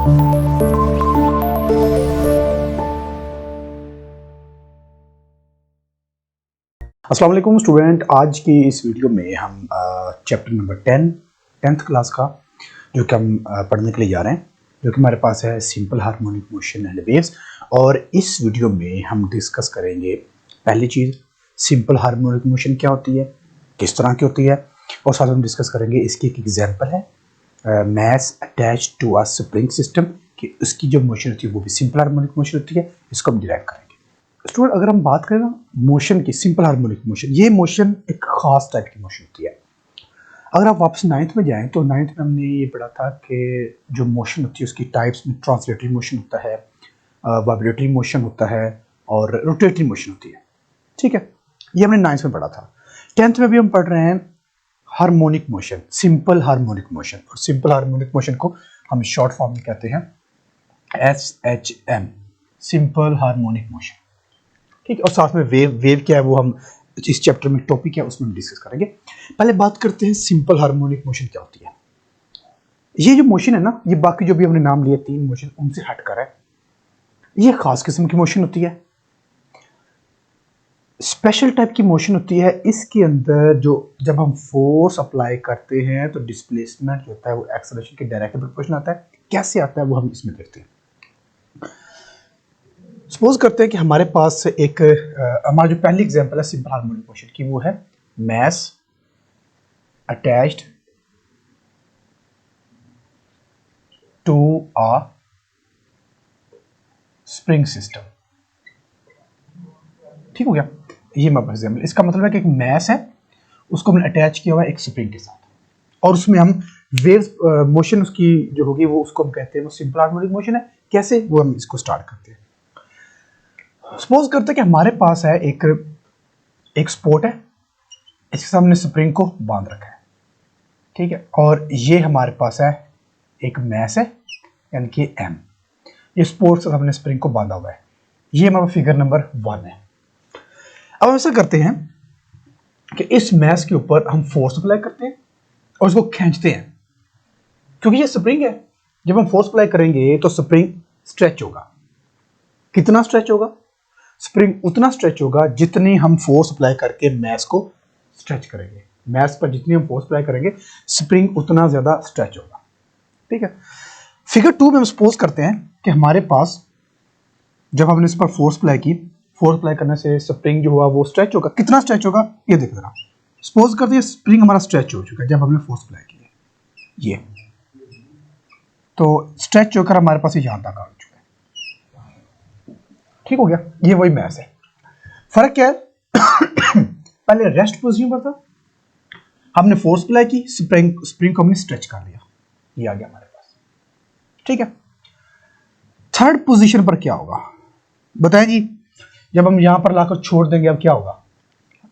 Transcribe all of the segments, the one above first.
अस्सलाम वालेकुम स्टूडेंट, आज की इस वीडियो में हम चैप्टर नंबर 10th क्लास का जो कि हम पढ़ने के लिए जा रहे हैं, जो कि हमारे पास है simple harmonic motion and waves. और इस वीडियो में हम डिस्कस करेंगे पहली चीज़, सिंपल हार्मोनिक मोशन क्या होती है, किस तरह की होती है, और साथ हम डिस्कस करेंगे इसकी एक एग्जाम्पल है mass attach to a spring system, कि उसकी जो मोशन होती है वो भी सिंपल हार्मोनिक मोशन होती है। इसको हम डिराइव करेंगे। स्टूडेंट, अगर हम बात करें ना मोशन की, सिंपल हार्मोनिक मोशन, ये मोशन एक खास टाइप की मोशन होती है। अगर आप वापस 9th में जाएं तो 9th में हमने ये पढ़ा था कि जो मोशन होती है उसकी टाइप्स में ट्रांसलेटरी मोशन होता है, वाइब्रेटरी मोशन होता है और रोटेटरी मोशन होती है। ठीक है, ये हमने 9th में पढ़ा था। 10th में भी हम पढ़ रहे हैं harmonic motion, simple harmonic motion. और सिंपल हार्मोनिक मोशन को हम शॉर्ट फॉर्म में कहते हैं SHM, सिंपल हार्मोनिक मोशन। ठीक है, और साथ में वेव क्या है वो हम इस चैप्टर में टॉपिक है उसमें हम डिस्कस करेंगे। पहले बात करते हैं सिंपल हार्मोनिक मोशन क्या होती है। ये जो मोशन है ना, ये बाकी जो भी हमने नाम लिए 3 मोशन उनसे हटकर है। ये खास किस्म की मोशन होती है, स्पेशल टाइप की मोशन होती है। इसके अंदर जो जब हम फोर्स अप्लाई करते हैं तो डिस्प्लेसमेंट जो होता है वो एक्सेलरेशन के डायरेक्टली प्रोपोर्शनल आता है। कैसे आता है वो हम इसमें देखते हैं। सपोज करते हैं कि हमारे पास एक हमारा जो पहली एग्जांपल है सिंपल हार्मोनिक मोशन की, वो है mass attached to a spring system. ठीक हो गया, ये हमारे पास एग्जांपल। इसका मतलब है कि एक मैस है, उसको हमने अटैच किया हुआ है एक स्प्रिंग के साथ, और उसमें हम वेव्स मोशन उसकी जो होगी वो उसको हम कहते हैं वो सिंपल हार्मोनिक मोशन है। कैसे, वो हम इसको स्टार्ट करते हैं। सपोज करते हैं कि हमारे पास है एक स्पोर्ट है, इसके सामने स्प्रिंग को बांध रखा है। ठीक है, और ये हमारे पास है एक मैस है यानी कि M, ये स्पोर्ट से हमने स्प्रिंग को बांधा हुआ है। ये हमारा फिगर नंबर 1 है। अब हम ऐसा करते हैं कि इस मैस के ऊपर हम फोर्स अप्लाई करते हैं और इसको खींचते हैं, क्योंकि ये स्प्रिंग है। जब हम फोर्स अप्लाई करेंगे तो स्प्रिंग स्ट्रेच होगा। कितना स्ट्रेच होगा? स्प्रिंग उतना स्ट्रेच होगा जितनी हम फोर्स अप्लाई करके मैस को स्ट्रेच करेंगे। मैस पर जितनी हम फोर्स अप्लाई करेंगे स्प्रिंग उतना ज्यादा स्ट्रेच होगा। ठीक है, फिगर 2 में हम सपोज करते हैं कि हमारे पास जब हमने इस पर फोर्स अप्लाई की, फोर्स अप्लाई करने से स्प्रिंग जो हुआ वो स्ट्रेच होगा। कितना स्ट्रेच होगा ये देख लेना। सपोज करते हैं स्प्रिंग हमारा स्ट्रेच हो चुका है जब हमने फोर्स अप्लाई किया, ये तो स्ट्रेच होकर हमारे पास यहां तक आ चुका है। ठीक हो गया, ये वही मैस है। फर्क क्या है पहले रेस्ट पोजीशन पर था, हमने फोर्स अप्लाई की, स्प्रिंग को हमने स्ट्रेच कर लिया, ये आ गया हमारे पास। ठीक है, थर्ड पोजीशन पर क्या होगा बताएं जी। जब हम यहां पर लाकर छोड़ देंगे अब क्या होगा?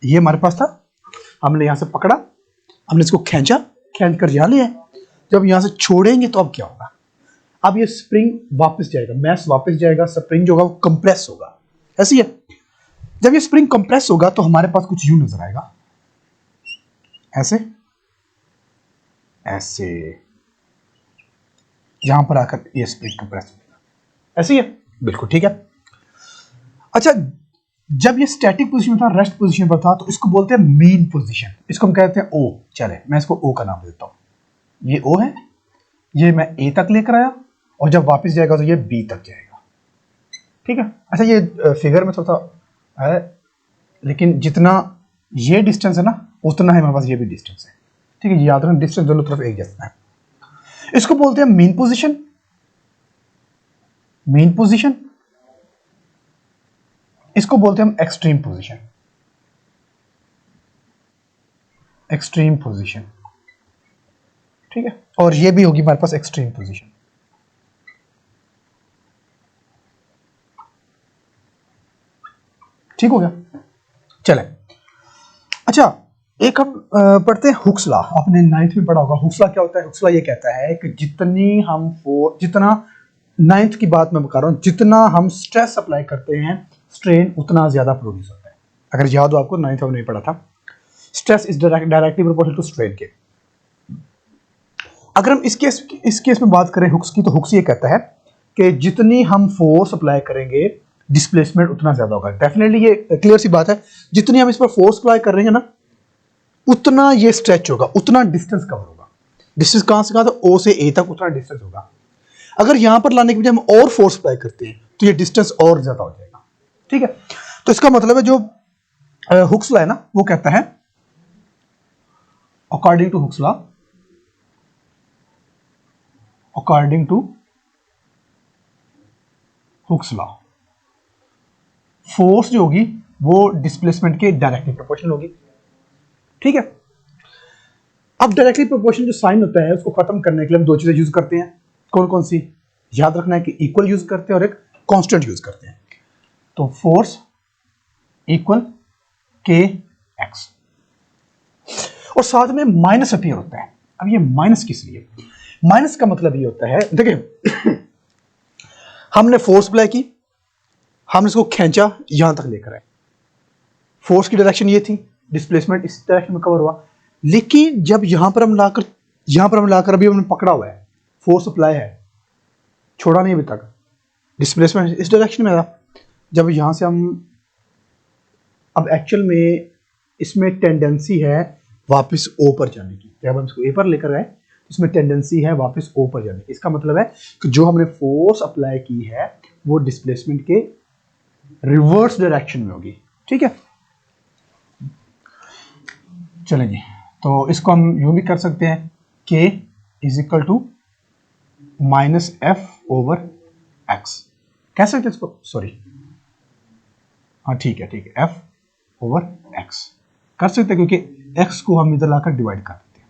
ये हमारे पास था, हमने यहां से पकड़ा, हमने इसको खींचा, खींच कर यहां लिया। जब यहां से छोड़ेंगे तो अब क्या होगा? अब ये स्प्रिंग वापस जाएगा, मैस वापस जाएगा, स्प्रिंग जो होगा वो कंप्रेस होगा। ऐसी है, जब ये स्प्रिंग कंप्रेस होगा तो हमारे पास कुछ यूं नजर आएगा, ऐसे ऐसे, यहां पर आकर ये स्प्रिंग कंप्रेस होगा। ऐसी है, बिल्कुल ठीक है। अच्छा, जब ये स्टैटिक पोजीशन था, रेस्ट पोजीशन पर था, तो इसको बोलते हैं मीन पोजीशन। इसको हम कहते हैं O। चले, मैं इसको O का नाम देता हूं। ये O है, ये मैं A तक लेकर आया, और जब वापस जाएगा तो ये B तक जाएगा। ठीक है। अच्छा, ये फिगर में थोड़ा है, लेकिन जितना ये डिस्टेंस है ना उतना है हमारे पास ये भी डिस्टेंस है। ठीक है, याद रखना डिस्टेंस दोनों तरफ एक जैसा है। इसको बोलते हैं मीन पोजीशन। मीन पोजीशन, इसको बोलते हैं हम एक्सट्रीम पोजीशन। एक्सट्रीम पोजीशन, ठीक है, और ये भी होगी हमारे पास एक्सट्रीम पोजीशन। ठीक हो गया, चले। अच्छा, एक हम पढ़ते हैं हुक्स लॉ। आपने 9th में पढ़ा होगा। हुक्स लॉ क्या होता है? हुक्स लॉ ये कहता है कि जितना 9th की बात मैं बता रहा हूं, जितना हम स्ट्रेस अप्लाई करते हैं स्ट्रेन उतना ज्यादा प्रोड्यूस होता है। अगर याद हो आपको, 9th में नहीं पढ़ा था, stress is directly proportional to strain के। अगर हम इस केस में बात करें हुक्स की, तो हुक्स ये कहता है कि जितनी हम फोर्स अप्लाई करेंगे डिस्प्लेसमेंट उतना ज्यादा होगा। डेफिनेटली ये क्लियर सी बात है, जितनी हम इस पर फोर्स अप्लाई कर रहे हैं ना उतना ये स्ट्रेच होगा, उतना डिस्टेंस कवर होगा। डिस्टेंस कहां से कहां, तो ओ से ए तक उतना डिस्टेंस होगा। अगर यहां पर लाने के बजाय हम और फोर्स अप्लाई करते हैं तो ये डिस्टेंस और ज्यादा हो जाएगा। ठीक है, तो इसका मतलब है जो हुक्स लॉ है ना वो कहता है according to Hooke's law, according to Hooke's law force जो होगी वो डिस्प्लेसमेंट के डायरेक्टली प्रोपोर्शनल होगी। ठीक है, अब डायरेक्टली प्रोपोर्शनल जो साइन होता है उसको खत्म करने के लिए हम दो चीजें यूज करते हैं। कौन कौन सी, याद रखना है कि इक्वल यूज करते हैं और एक कांस्टेंट यूज करते हैं। तो फोर्स इक्वल के एक्स, और साथ में माइनस अपीयर होता है। अब ये माइनस किस लिए, माइनस का मतलब ये होता है, देखिए हमने फोर्स अप्लाई की, हमने इसको खींचा यहां तक लेकर आए, फोर्स की डायरेक्शन ये थी, डिस्प्लेसमेंट इस डायरेक्शन में कवर हुआ। लेकिन जब यहां पर हम लाकर अभी हमने पकड़ा हुआ है, फोर्स अप्लाई है, छोड़ा नहीं अभी तक, डिस्प्लेसमेंट इस डायरेक्शन में था। जब यहां से हम, अब एक्चुअल में इसमें टेंडेंसी है वापस ओ पर जाने की, जब हम इसको ए पर लेकर आए इसमें टेंडेंसी है वापस ओ पर जाने की। इसका मतलब है कि जो हमने फोर्स अप्लाई की है वो डिस्प्लेसमेंट के रिवर्स डायरेक्शन में होगी। ठीक है, चलें जी, तो इसको हम यूं भी कर सकते हैं, k is equal to minus F over X, कह सकते हैं इसको, सॉरी हाँ ठीक है एफ ओवर एक्स कर सकते हैं, क्योंकि x को हम इधर लाकर डिवाइड कर देते हैं।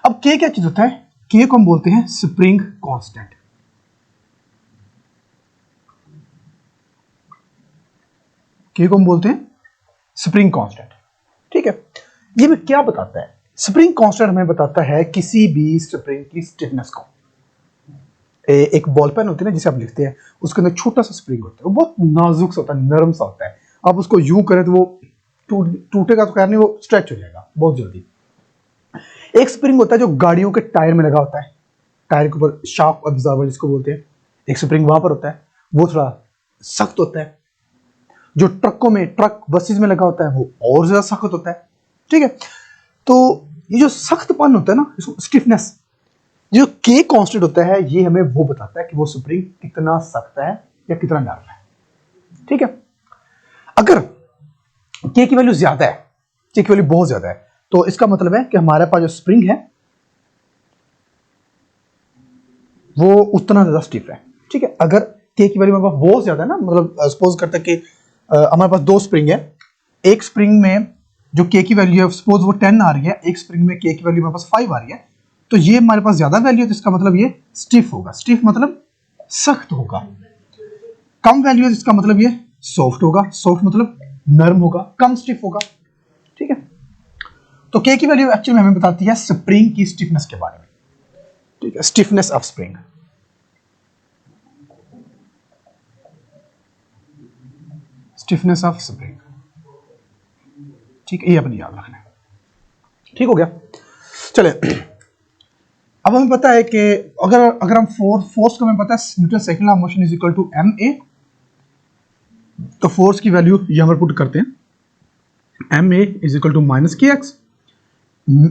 अब k क्या चीज होता है, k को हम बोलते हैं स्प्रिंग कांस्टेंट। k को हम बोलते हैं स्प्रिंग कांस्टेंट। ठीक है, ये भी क्या बताता है, स्प्रिंग कांस्टेंट हमें बताता है किसी भी स्प्रिंग की स्टिफनेस को। एक बॉल पेन होती है ना जिसे आप लिखते हैं, उसके अंदर छोटा सा स्प्रिंग होता है, वो बहुत नाजुक सा होता है, नरम सा होता है। आप उसको यूं करें तो वो टूटेगा तो खैर नहीं, वो स्ट्रेच हो जाएगा बहुत जल्दी। एक स्प्रिंग होता है जो गाड़ियों के टायर में लगा होता है, टायर के ऊपर शॉक अब्जॉर्बर जिसको बोलते हैं, एक स्प्रिंग वहां पर होता है, वो थोड़ा सख्त होता है। जो ट्रकों में, ट्रक बसेस में लगा होता है वो और ज्यादा सख्त होता है। ठीक है, तो ये जो सख्तपन होता है ना, इसको स्टिफनेस, जो के कांस्टेंट होता है ये हमें वो बताता है कि वो स्प्रिंग कितना सख्त है या कितना नरम है। ठीक है, अगर के की वैल्यू ज्यादा है, के की वैल्यू बहुत ज्यादा है, तो इसका मतलब है कि हमारे पास जो स्प्रिंग है वो उतना ज्यादा स्टिफ है। ठीक है, अगर के की वैल्यू हमारे पास बहुत ज्यादा है ना, मतलब सपोज करते हैं कि हमारे पास दो स्प्रिंग है, एक स्प्रिंग में जो के की वैल्यू है सपोज वो 10 आ रही है, एक स्प्रिंग में के की वैल्यू हमारे पास 5 आ रही है, तो ये हमारे पास ज्यादा वैल्यू है, तो इसका मतलब ये स्टिफ होगा। स्टिफ मतलब सख्त होगा। कम वैल्यू है, इसका मतलब ये सॉफ्ट होगा। सॉफ्ट मतलब नरम होगा, कम स्टिफ होगा। ठीक है, तो के की वैल्यू एक्चुअली हमें बताती है स्प्रिंग की स्टिफनेस के बारे में। ठीक है, stiffness of spring, stiffness of spring. ठीक है, ये अपनी याद रखना है। ठीक हो गया, चले अब हमें पता है कि अगर हम फोर्स को हमें पता है Newton second law of motion is equal to M A, तो फोर्स की वैल्यू यहां पर पुट करते हैं, M A is equal to minus K X,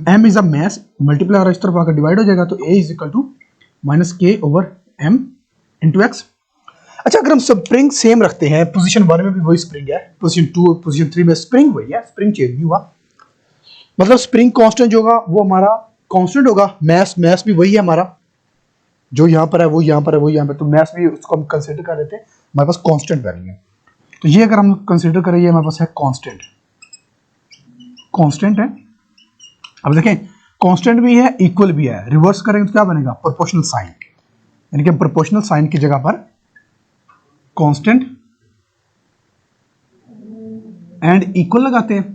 M is a mass, multiply इस तरफ आकर डिवाइड हो जाएगा, तो A is equal to minus K over M into X. अच्छा, अगर हम स्प्रिंग सेम रखते हैं, पोजीशन 1 में भी वही स्प्रिंग है, पोजीशन 2 पोजीशन 3 में स्प्रिंग वही है, स्प्रिंग चेंज नहीं हुआ, मतलब स्प्रिंग कांस्टेंट जो होगा वो हमारा कांस्टेंट होगा, मैस भी वही है हमारा, जो यहां पर है वो यहां पर है, वो यहां पर, तो मैस भी उसको हम कंसीडर कर लेते हैं, हमारे पास कांस्टेंट वैल्यू है। तो ये अगर हम कंसीडर करें, ये हमारे पास है कांस्टेंट, कांस्टेंट है। अब देखें कांस्टेंट भी है, इक्वल भी है, रिवर्स करेंगे तो क्या बनेगा, प्रोपोर्शनल साइन, यानी कि प्रोपोर्शनल साइन की जगह पर कांस्टेंट एंड इक्वल लगाते हैं,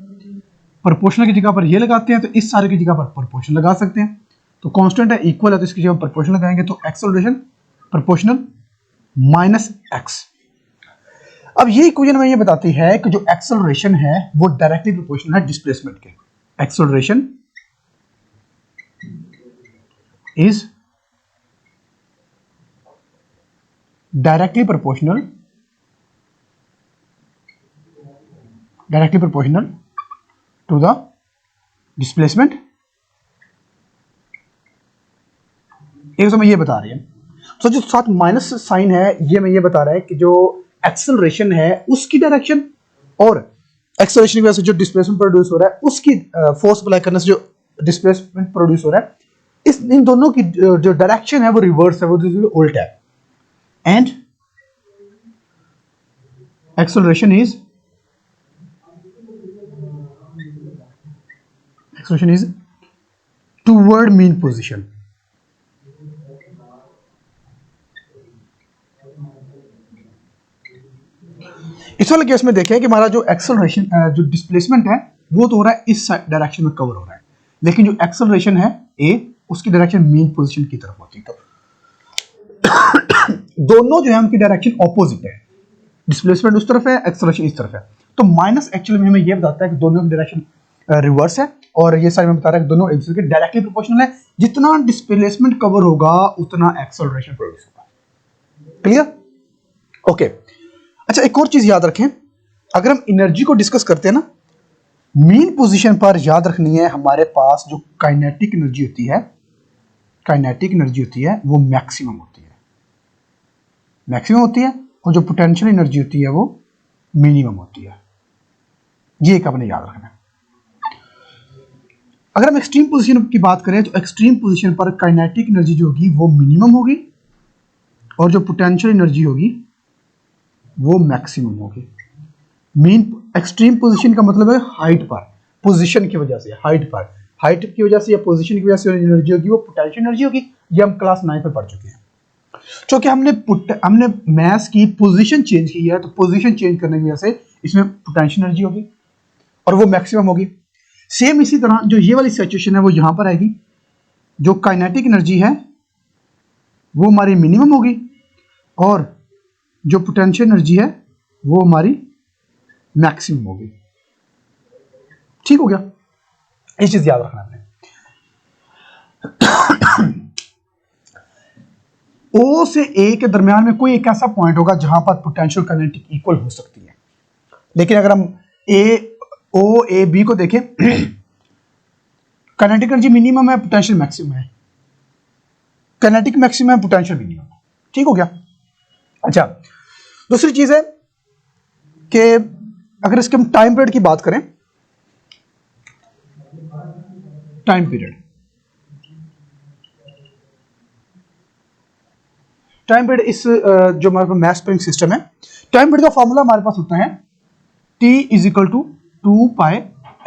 प्रोपोर्शनल की जगह पर ये लगाते हैं, तो इस सारे की जगह पर प्रोपोर्शनल लगा सकते हैं। तो कांस्टेंट है, इक्वल है, तो इसकी जगह प्रोपोर्शनल लगाएंगे, तो एक्सेलरेशन प्रोपोर्शनल माइनस एक्स। अब ये इक्वेशन में ये बताती है कि जो एक्सेलरेशन है वो डायरेक्टली प्रोपोर्शनल है डिस्प्लेसमेंट के। Acceleration is directly proportional to the displacement. एक समय ये बता रही है, तो जो साथ माइनस साइन है ये मैं ये बता रहा है कि जो एक्सेलरेशन है उसकी डायरेक्शन और एक्सेलरेशन की वजह से जो डिस्प्लेसमेंट प्रोड्यूस हो रहा है उसकी फोर्स अप्लाई करने से जो डिस्प्लेसमेंट प्रोड्यूस हो रहा है, इस इन दोनों की जो डायरेक्शन है वो रिवर्स है, वो उल्टा है। And acceleration is toward mean position. इस वाले केस में देखें कि हमारा जो एक्सेलरेशन जो डिस्प्लेसमेंट है वो तो हो रहा है इस डायरेक्शन में कवर हो रहा है, लेकिन जो एक्सेलरेशन है ए उसकी डायरेक्शन मीन पोजीशन की तरफ होती है। तो दोनों जो है उनकी डायरेक्शन ऑपोजिट है, डिस्प्लेसमेंट उस तरफ है, एक्सेलरेशन इस तरफ है। तो माइनस एक्चुअली में हमें ये बताता है कि दोनों की डायरेक्शन रिवर्स है, और ये साइड में बता रहा है कि दोनों एक दूसरे के डायरेक्टली प्रोपोर्शनल है। जितना डिस्प्लेसमेंट कवर होगा उतना एक्सेलरेशन प्रोड्यूस होगा। क्लियर? ओके। अच्छा, एक और चीज याद रखें, अगर हम एनर्जी को डिस्कस करते हैं ना, मीन पोजीशन पर याद रखनी है हमारे पास जो काइनेटिक एनर्जी होती है वो मैक्सिमम होती है, और जो पोटेंशियल एनर्जी होती है वो मिनिमम होती है। ये एक आपने याद रखना है। अगर हम एक्सट्रीम पोजीशन की बात करें तो एक्सट्रीम पोजीशन पर काइनेटिक एनर्जी जो होगी वो मिनिमम होगी, और जो पोटेंशियल एनर्जी होगी वो मैक्सिमम होगी। मीन एक्सट्रीम पोजीशन का मतलब है हाइट पर, पोजीशन की वजह से, हाइट की वजह से या पोजीशन की वजह से एनर्जी होगी वो पोटेंशियल एनर्जी होगी। ये हम क्लास 9 में पढ़ चुके हैं। क्योंकि हमने मास की पोजीशन चेंज की है, तो पोजीशन चेंज करने की वजह से इसमें पोटेंशियल एनर्जी होगी और वो मैक्सिमम होगी। सेम इसी तरह जो ये वाली सिचुएशन है वो यहां पर आएगी, जो काइनेटिक एनर्जी है वो हमारी मिनिमम होगी, और जो पोटेंशियल एनर्जी है वो हमारी मैक्सिमम होगी। ठीक हो गया? ये चीज याद रखना है। O से A के दरमियान में कोई एक ऐसा पॉइंट होगा जहां पर पोटेंशियल काइनेटिक इक्वल हो सकती है, लेकिन अगर हम O A B को देखें, काइनेटिक एनर्जी मिनिमम है, पोटेंशियल मैक्सिमम है, काइनेटिक मैक्सिमम है, पोटेंशियल मिनिमम। ठीक हो गया? अच्छा, दूसरी चीज है कि अगर इसके हम टाइम पीरियड की बात करें, टाइम पीरियड इस जो हमारे पास मास स्प्रिंग सिस्टम है, टाइम पीरियड का फॉर्मूला हमारे पास होता है T = 2 पाई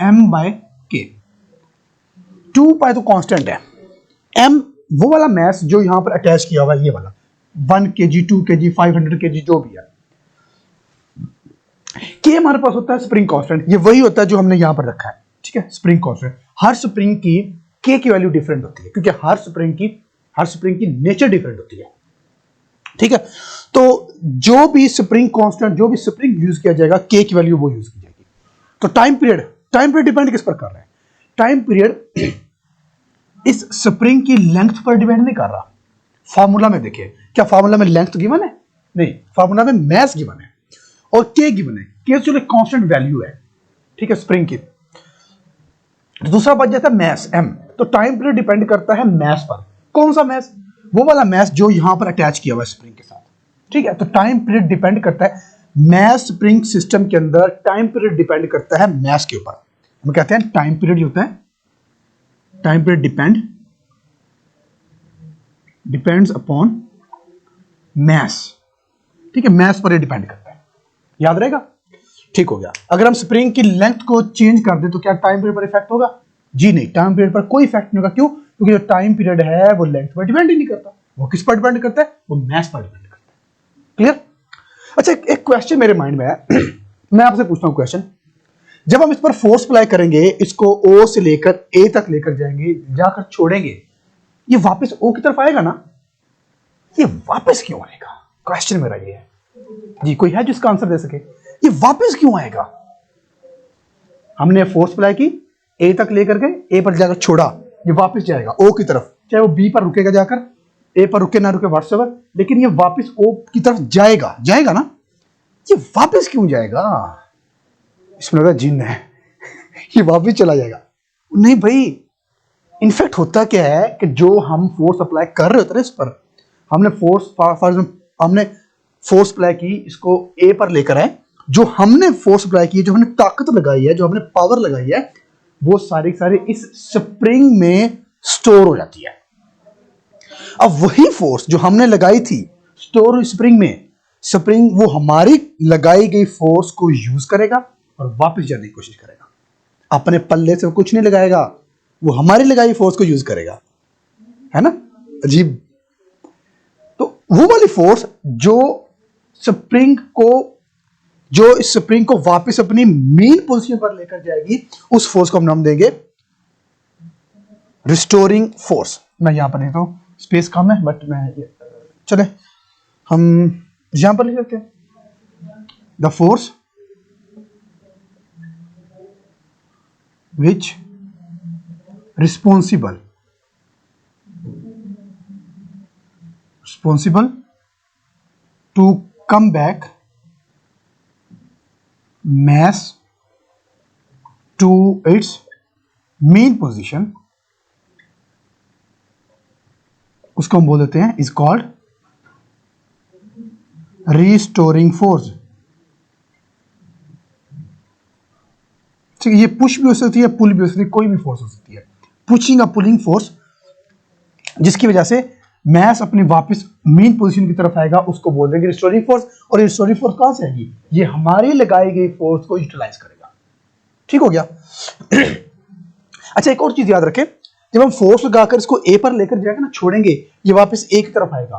m/k। 2 पाई तो कांस्टेंट है, m वो वाला मास जो यहां पर अटैच किया हुआ है, ये वाला 1 kg 2 kg 500 kg जो भी है। K हमारे पास होता है स्प्रिंग कांस्टेंट, ये वही होता है जो हमने यहां पर रखा है। ठीक है, स्प्रिंग कांस्टेंट। हर स्प्रिंग की K की वैल्यू डिफरेंट होती है, क्योंकि हर स्प्रिंग की नेचर डिफरेंट होती है। ठीक है, तो जो भी स्प्रिंग कांस्टेंट, जो भी स्प्रिंग यूज किया जाएगा, K की वैल्यू वो यूज की जाएगी। तो टाइम पीरियड डिपेंड किस पर कर रहा है? टाइम पीरियड इस स्प्रिंग की लेंथ पर डिपेंड नहीं कर रहा। फार्मूला में देखिए, क्या फार्मूला में लेंथ गिवन है? नहीं, फार्मूला में मास गिवन है और K गिवन है। K जो कांस्टेंट वैल्यू है, ठीक है, स्प्रिंग की। दूसरा बच जाता है मास m। तो टाइम पीरियड डिपेंड करता है मास पर। कौन सा मास? वो वाला मास जो यहां पर अटैच किया हुआ है स्प्रिंग के साथ। ठीक है, तो टाइम पीरियड डिपेंड करता है मास स्प्रिंग सिस्टम के अंदर, टाइम पीरियड डिपेंड करता है मास के ऊपर। हम कहते हैं टाइम पीरियड होता है, time period depends upon mass. ठीक है, मास पर डिपेंड करता है, याद रहेगा? ठीक हो गया। अगर हम स्प्रिंग की लेंथ को चेंज कर दें तो क्या टाइम पीरियड पर इफेक्ट होगा? जी नहीं, टाइम पीरियड पर कोई इफेक्ट नहीं होगा। क्यों? क्योंकि जो टाइम पीरियड है वो लेंथ पर डिपेंड ही नहीं करता, वो किस पर डिपेंड करता है? वो मास पर डिपेंड करता है। क्लियर? अच्छा, एक क्वेश्चन मेरे माइंड में है मैं आपसे पूछता हूं क्वेश्चन। जब हम इस पर फोर्स अप्लाई करेंगे, इसको O से लेकर A तक लेकर जाएंगे, जाकर छोड़ेंगे, ये वापस O की तरफ आएगा ना? ये वापस क्यों आएगा? क्वेश्चन मेरा ये है जी। कोई है जिसका आंसर दे सके? ये वापस क्यों आएगा? हमने फोर्स अप्लाई की, A तक लेकर गए, A पर जाकर छोड़ा, ये वापस जाएगा O की तरफ। चाहे वो बी पर रुकेगा जाकर, ए पर रुके ना रुके व्हाट्सएवर, लेकिन ये वापस ओ की तरफ जाएगा, जाएगा ना। ये वापस क्यों जाएगा? इसमें लगा जिन है ये वापस चला जाएगा। नहीं भाई, इनफैक्ट होता क्या है कि जो हम फोर्स अप्लाई कर रहे होते हैं इस पर, हमने हमने फोर्स अप्लाई की, इसको ए पर लेकर आए, जो हमने फोर्स अप्लाई की, जो हमने ताकत लगाई है, जो हमने पावर लगाई है, वो सारी सारी इस स्प्रिंग में स्टोर हो जाती है। अब वही फोर्स जो हमने लगाई थी स्टोर हुई स्प्रिंग में, स्प्रिंग वो हमारी लगाई गई फोर्स को यूज करेगा और वापस जाने की कोशिश करेगा। अपने पल्ले से वो कुछ नहीं लगाएगा, वो हमारी लगाई फोर्स को यूज करेगा, है ना? अजीब। तो वो वाली फोर्स जो इस स्प्रिंग को वापस अपनी मेन पोजीशन पर लेकर जाएगी, उस फोर्स को हम नाम देंगे रिस्टोरिंग फोर्स। मैं यहां पर लिखता हूं, स्पेस कम है बट चले हम यहां पर लिख देते हैं, the force which responsible to come back mass to its main position, उसको हम बोल देते हैं is called restoring force। ठीक है, ये पुश भी हो सकती है, पुल भी हो सकती है, कोई भी फोर्स हो सकती है। पुशिंग या पुलिंग फोर्स, जिसकी वजह से मैस अपनी वापस मेन पोजीशन की तरफ आएगा, उसको बोल देंगे रिस्टोरिंग फोर्स। और रिस्टोरिंग फोर्स कहां से आएगी? ये हमारी लगाई गई फोर्स को यूटिलाइज करेगा। ठीक हो गया? अच्छा, एक और चीज याद रखें, जब हम फोर्स लगाकर इसको ए पर लेकर जाएगा ना, छोड़ेंगे, ये वापस ए की तरफ आएगा,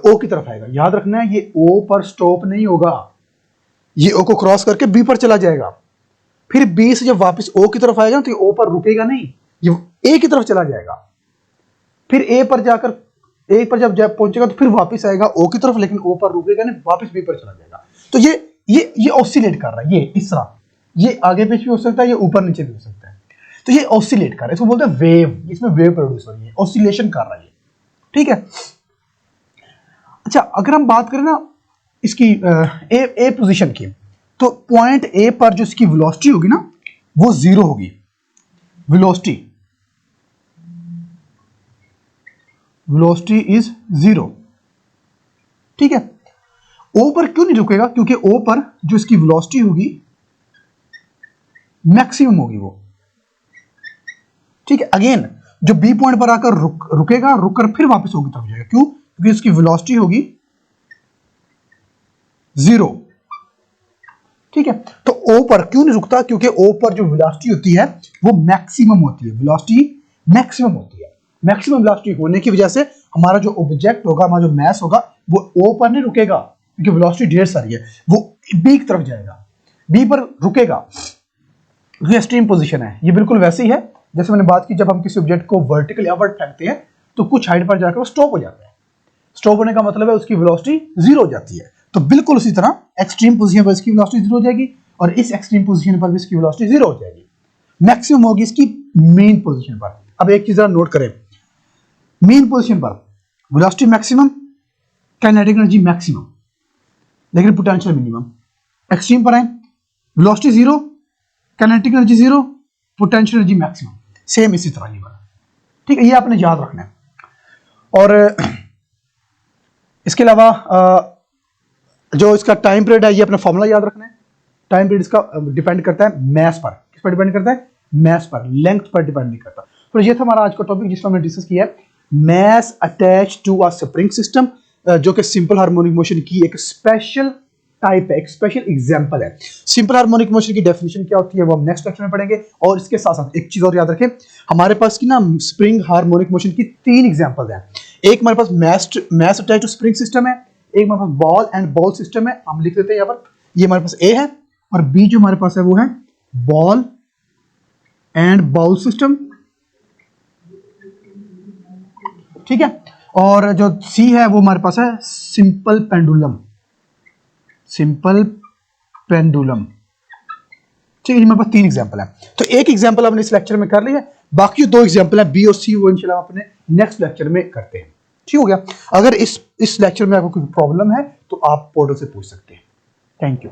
ओ की तरफ आएगा। याद रखना है, ये ओ पर स्टॉप नहीं होगा, ये ओ को क्रॉस करके बी पर चला जाएगा। फिर बी से जब वापस ओ की तरफ आएगा ना, तो ये ओ पर रुकेगा नहीं, ये ए की तरफ चला जाएगा। फिर ए पर जब पहुंचेगा तो फिर वापस आएगा ओ की तरफ, लेकिन ओ पर रुकेगा नहीं, वापस बी पर चला जाएगा। तो ये ऑसिलेट कर रहा है, ये इस तरह, ये आगे पीछे भी हो सकता है, ये ऊपर नीचे भी हो सकता है। तो ये ऑसिलेट कर रहा है, इसको बोलते हैं वेव, इसमें वेव प्रोड्यूस हो रही है, ऑसिलेशन कर रहा है। ठीक है? अच्छा, अगर हम बात करें ना इसकी ए पोजीशन की, तो पॉइंट ए पर जो इसकी वेलोसिटी होगी ना, वो 0 होगी। Velocity is 0। ठीक है? ओ पर क्यों नहीं रुकेगा? क्योंकि ओ पर जो इसकी वेलोसिटी होगी मैक्सिमम होगी वो। ठीक है? अगेन, जो बी पॉइंट पर आकर रुकेगा, रुककर फिर वापस ओ की तरफ जाएगा। क्यों? क्योंकि इसकी वेलोसिटी होगी 0। ठीक है? तो ओ पर क्यों नहीं रुकता? क्योंकि ओ पर जो वेलोसिटी होती है वो मैक्सिमम होती है, वेलोसिटी मैक्सिमम होती है। मैक्सिमम वेलोसिटी होने की वजह से हमारा जो ऑब्जेक्ट होगा, हमारा जो मैस होगा, वो ओ पर नहीं रुकेगा, क्योंकि वेलोसिटी ढेर सारी है, वो बी की तरफ जाएगा, बी पर रुकेगा। ये एक्सट्रीम पोजीशन है, ये बिल्कुल वैसी है जैसे मैंने बात की, जब हम किसी ऑब्जेक्ट को वर्टिकल अपवर्ड फेंकते हैं तो कुछ हाइट पर जाकर वो स्टॉप हो जाता है। स्टॉप होने का मतलब है उसकी वेलोसिटी 0 हो जाती है। तो बिल्कुल उसी तरह एक्सट्रीम पोजीशन पर इसकी वेलोसिटी 0 हो जाएगी, और इस एक्सट्रीम पोजीशन पर भी इसकी वेलोसिटी 0 हो जाएगी। मैक्सिमम होगी इसकी मेन पोजीशन पर। अब एक चीज जरा नोट करें, मेन पोजीशन पर velocity maximum, kinetic energy maximum, लेकिन पोटेंशियल मिनिमम। एक्सट्रीम पर आए, velocity 0, kinetic energy 0, potential energy maximum. Same इसी तरह ये वाला। ठीक है? ये आपने याद रखना है। और इसके अलावा जो इसका टाइम पीरियड है, ये अपना फॉर्मूला याद रखना है। टाइम पीरियड इसका डिपेंड करता है मैस पर। किस पर डिपेंड करता है? मैस पर, लेंथ पर डिपेंड नहीं करता। तो ये था हमारा आज का टॉपिक, जिसमें हमने डिस्कस किया है mass attach to a spring system, जो कि सिंपल हार्मोनिक मोशन की एक स्पेशल टाइप है, एक स्पेशल एग्जांपल है। सिंपल हार्मोनिक मोशन की डेफिनेशन क्या होती है वो हम नेक्स्ट लेक्चर में पढ़ेंगे। और इसके साथ साथ एक चीज और याद रखें, हमारे पास की ना स्प्रिंग हार्मोनिक मोशन की 3 एग्जांपल हैं। एक हमारे पास mass attach to spring system है, एक हमारे पास बॉल एंड बॉल सिस्टम है। हम लिख देते हैं यहाँ पर, ये हमारे पास ए है, और बी जो हमारे पास है वो है बॉल एंड बाउल सिस्टम। ठीक है? और जो सी है वो हमारे पास है सिंपल पेंडुलम। ठीक है? हमारे पास 3 एग्जांपल है। तो एक एग्जांपल हमने इस लेक्चर में कर लिया, बाकी जो 2 एग्जाम्पल है बी और सी, वो इंशाल्लाह अपने नेक्स्ट लेक्चर में करते हैं। ठीक हो गया। अगर इस लेक्चर में आपको कोई प्रॉब्लम है तो आप पोर्टल से पूछ सकते हैं। Thank you.